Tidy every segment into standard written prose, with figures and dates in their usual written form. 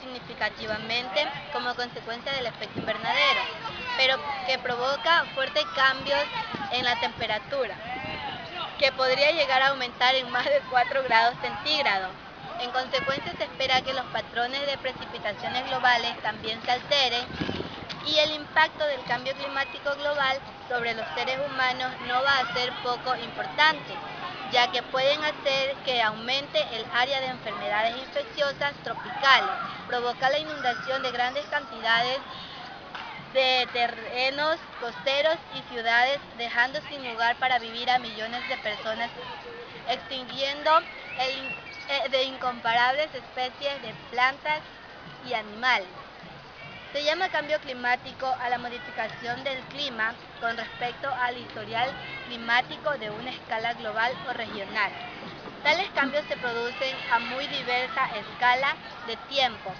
significativamente como consecuencia del efecto invernadero, pero que provoca fuertes cambios en la temperatura, que podría llegar a aumentar en más de 4 grados centígrados. En consecuencia, se espera que los patrones de precipitaciones globales también se alteren y el impacto del cambio climático global sobre los seres humanos no va a ser poco importante, ya que pueden hacer que aumente el área de enfermedades infecciosas tropicales, provocar la inundación de grandes cantidades de terrenos costeros y ciudades, dejando sin lugar para vivir a millones de personas, extinguiendo de incomparables especies de plantas y animales. Se llama cambio climático a la modificación del clima con respecto al historial climático de una escala global o regional. Tales cambios se producen a muy diversa escala de tiempo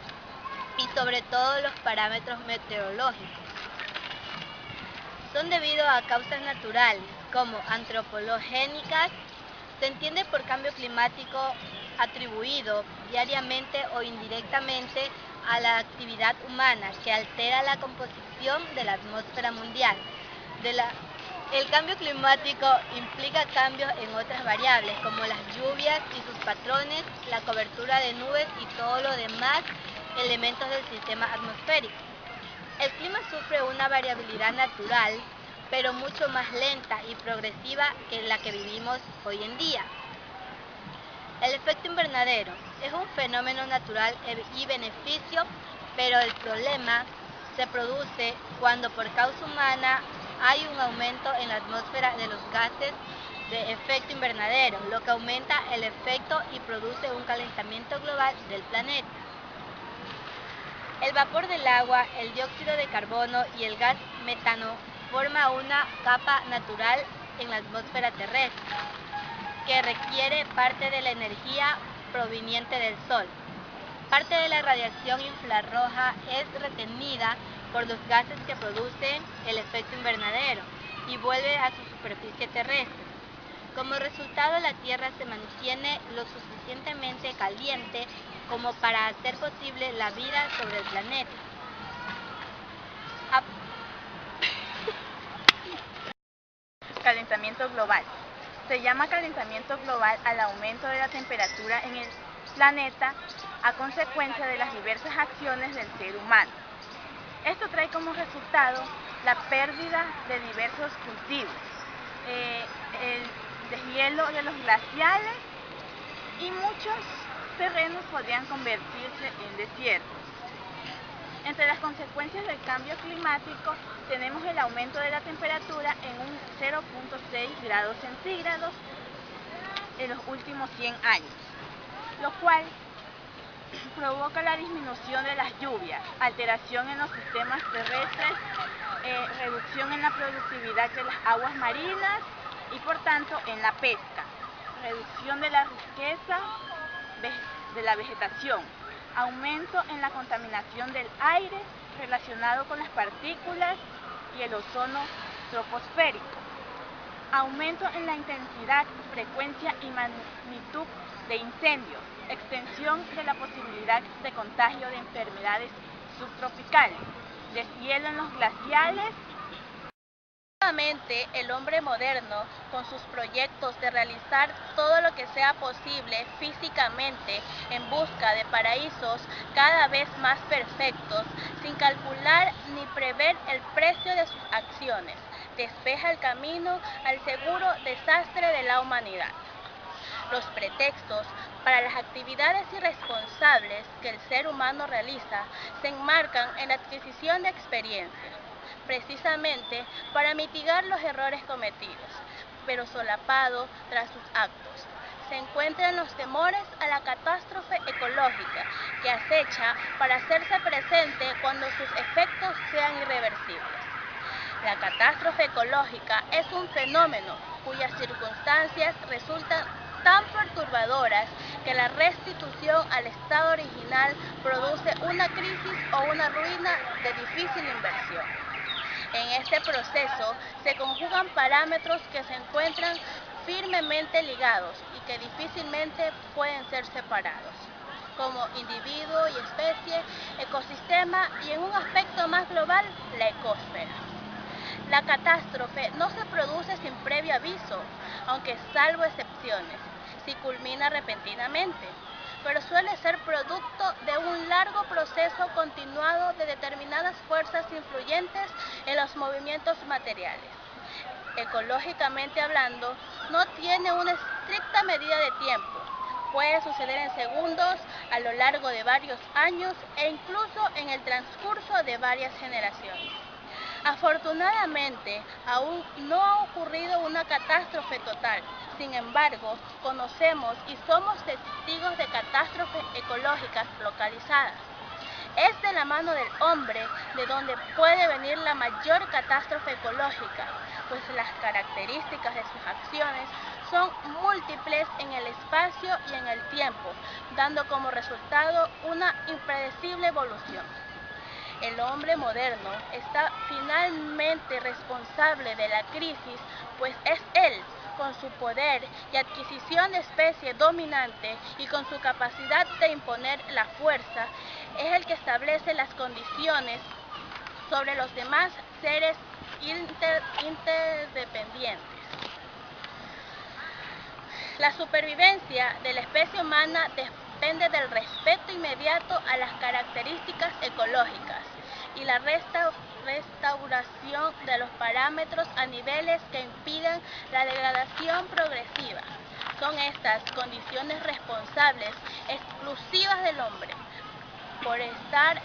y sobre todo los parámetros meteorológicos. Son debido a causas naturales como antropogénicas. Se entiende por cambio climático atribuido diariamente o indirectamente a la actividad humana que altera la composición de la atmósfera mundial. El cambio climático implica cambios en otras variables como las lluvias y sus patrones, la cobertura de nubes y todo lo demás elementos del sistema atmosférico. El clima sufre una variabilidad natural, pero mucho más lenta y progresiva que la que vivimos hoy en día. El efecto invernadero es un fenómeno natural y beneficio, pero el problema se produce cuando por causa humana hay un aumento en la atmósfera de los gases de efecto invernadero, lo que aumenta el efecto y produce un calentamiento global del planeta. El vapor del agua, el dióxido de carbono y el gas metano forma una capa natural en la atmósfera terrestre, que requiere parte de la energía proveniente del Sol. Parte de la radiación infrarroja es retenida por los gases que producen el efecto invernadero y vuelve a su superficie terrestre. Como resultado, la Tierra se mantiene lo suficientemente caliente como para hacer posible la vida sobre el planeta. Calentamiento global. Se llama calentamiento global al aumento de la temperatura en el planeta a consecuencia de las diversas acciones del ser humano. Esto trae como resultado la pérdida de diversos cultivos, el deshielo de los glaciales y muchos terrenos podrían convertirse en desiertos. Entre las consecuencias del cambio climático tenemos el aumento de la temperatura en un 0.6 grados centígrados en los últimos 100 años, lo cual provoca la disminución de las lluvias, alteración en los sistemas terrestres, reducción en la productividad de las aguas marinas y por tanto en la pesca, reducción de la riqueza de la vegetación, aumento en la contaminación del aire relacionado con las partículas y el ozono troposférico, aumento en la intensidad, frecuencia y magnitud de incendios, extensión de la posibilidad de contagio de enfermedades subtropicales, deshielo en los glaciales. Nuevamente, el hombre moderno, con sus proyectos de realizar todo lo que sea posible físicamente en busca de paraísos cada vez más perfectos, sin calcular ni prever el precio de sus acciones, despeja el camino al seguro desastre de la humanidad. Los pretextos para las actividades irresponsables que el ser humano realiza se enmarcan en la adquisición de experiencia, precisamente para mitigar los errores cometidos, pero solapado tras sus actos. Se encuentran los temores a la catástrofe ecológica que acecha para hacerse presente cuando sus efectos sean irreversibles. La catástrofe ecológica es un fenómeno cuyas circunstancias resultan tan perturbadoras que la restitución al estado original produce una crisis o una ruina de difícil inversión. En este proceso se conjugan parámetros que se encuentran firmemente ligados y que difícilmente pueden ser separados. como individuo y especie, ecosistema y en un aspecto más global, la ecosfera. La catástrofe no se produce sin previo aviso, aunque salvo excepciones, si culmina repentinamente, pero suele ser producto de un largo proceso continuado de determinadas fuerzas influyentes en los movimientos materiales. Ecológicamente hablando, no tiene una estricta medida de tiempo. Puede suceder en segundos, a lo largo de varios años e incluso en el transcurso de varias generaciones. Afortunadamente, aún no ha ocurrido una catástrofe total. Sin embargo, conocemos y somos testigos de catástrofes ecológicas localizadas. Es de la mano del hombre de donde puede venir la mayor catástrofe ecológica, pues las características de sus acciones son múltiples en el espacio y en el tiempo, dando como resultado una impredecible evolución. El hombre moderno está finalmente responsable de la crisis, pues es él, con su poder y adquisición de especie dominante y con su capacidad de imponer la fuerza, es el que establece las condiciones sobre los demás seres interdependientes. La supervivencia de la especie humana depende del respeto inmediato a las características ecológicas y la restauración de los parámetros a niveles que impidan la degradación progresiva. Son estas condiciones responsables exclusivas del hombre, por estar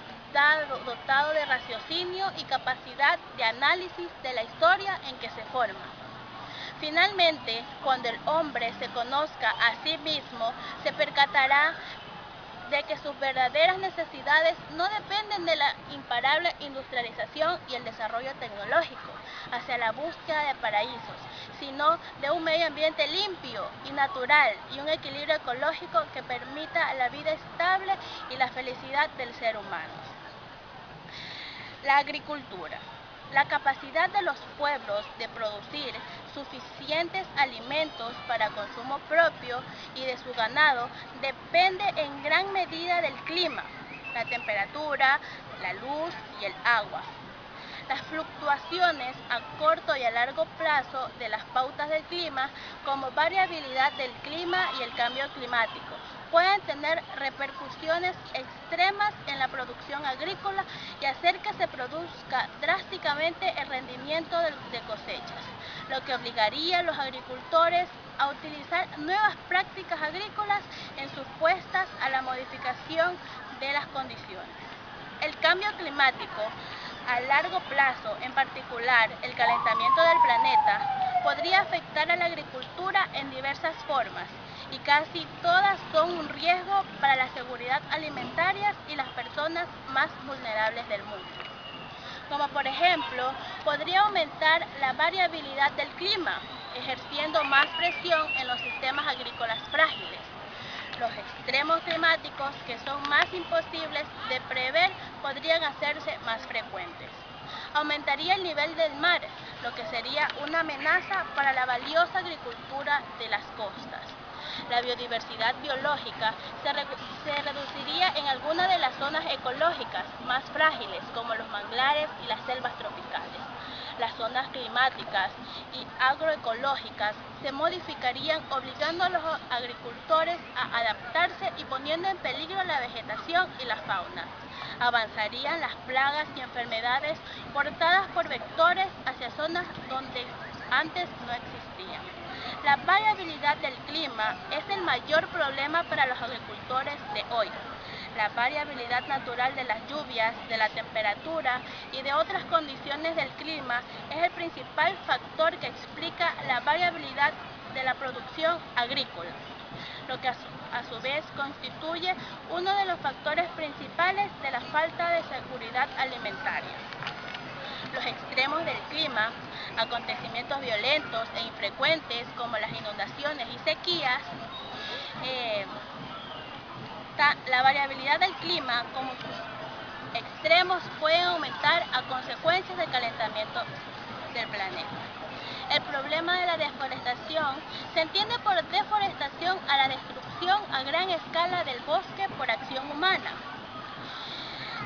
dotado de raciocinio y capacidad de análisis de la historia en que se forma. Finalmente, cuando el hombre se conozca a sí mismo, se percatará de que sus verdaderas necesidades no dependen de la imparable industrialización y el desarrollo tecnológico hacia la búsqueda de paraísos, sino de un medio ambiente limpio y natural y un equilibrio ecológico que permita la vida estable y la felicidad del ser humano. La agricultura. La capacidad de los pueblos de producir suficientes alimentos para consumo propio y de su ganado depende en gran medida del clima, la temperatura, la luz y el agua. Las fluctuaciones a corto y a largo plazo de las pautas del clima, como variabilidad del clima y el cambio climático, pueden tener repercusiones extremas en la producción agrícola y hacer que se produzca drásticamente el rendimiento de cosechas, lo que obligaría a los agricultores a utilizar nuevas prácticas agrícolas en sus puestas a la modificación de las condiciones. El cambio climático a largo plazo, en particular el calentamiento del planeta, podría afectar a la agricultura en diversas formas y casi todas son un riesgo para la seguridad alimentaria y las personas más vulnerables del mundo. Como por ejemplo, podría aumentar la variabilidad del clima, ejerciendo más presión en los sistemas agrícolas frágiles. Los extremos climáticos, que son más imposibles de prever, podrían hacerse más frecuentes. Aumentaría el nivel del mar, lo que sería una amenaza para la valiosa agricultura de las costas. La biodiversidad biológica se reduciría en algunas de las zonas ecológicas más frágiles, como los manglares y las selvas tropicales. Las zonas climáticas y agroecológicas se modificarían, obligando a los agricultores a adaptarse y poniendo en peligro la vegetación y la fauna. Avanzarían las plagas y enfermedades portadas por vectores hacia zonas donde antes no existían. La variabilidad del clima es el mayor problema para los agricultores de hoy. La variabilidad natural de las lluvias, de la temperatura y de otras condiciones del clima es el principal factor que explica la variabilidad de la producción agrícola, lo que a su vez constituye uno de los factores principales de la falta de seguridad alimentaria. Los extremos del clima, acontecimientos violentos e infrecuentes como las inundaciones y sequías, la variabilidad del clima como sus extremos pueden aumentar a consecuencia del calentamiento del planeta. El problema de la deforestación se entiende por deforestación a la destrucción degradación a gran escala del bosque por acción humana.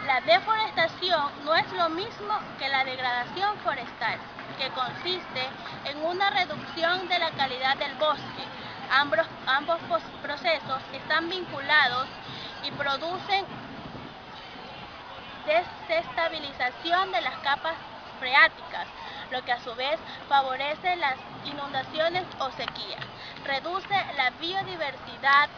La deforestación no es lo mismo que la degradación forestal, que consiste en una reducción de la calidad del bosque. Ambos procesos están vinculados y producen desestabilización de las capas freáticas, lo que a su vez favorece las inundaciones o sequía. Reduce la biodiversidad.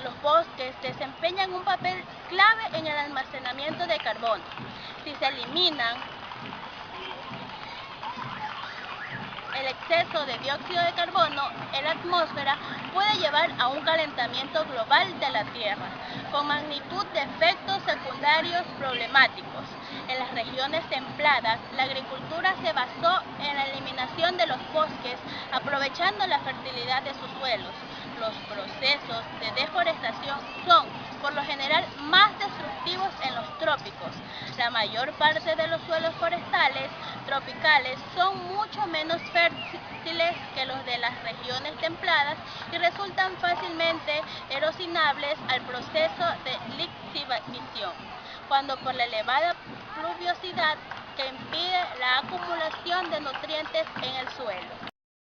Los bosques desempeñan un papel clave en el almacenamiento de carbono. Si se eliminan el exceso de dióxido de carbono en la atmósfera, puede llevar a un calentamiento global de la Tierra, con magnitud de efectos secundarios problemáticos. En las regiones templadas, la agricultura se basó en la eliminación de los bosques, aprovechando la fertilidad de sus suelos. Los procesos de deforestación son, por lo general, más destructivos en los trópicos. La mayor parte de los suelos forestales tropicales son mucho menos fértiles que los de las regiones templadas y resultan fácilmente erosinables al proceso de lixiviación, cuando por la elevada pluviosidad que impide la acumulación de nutrientes en el suelo.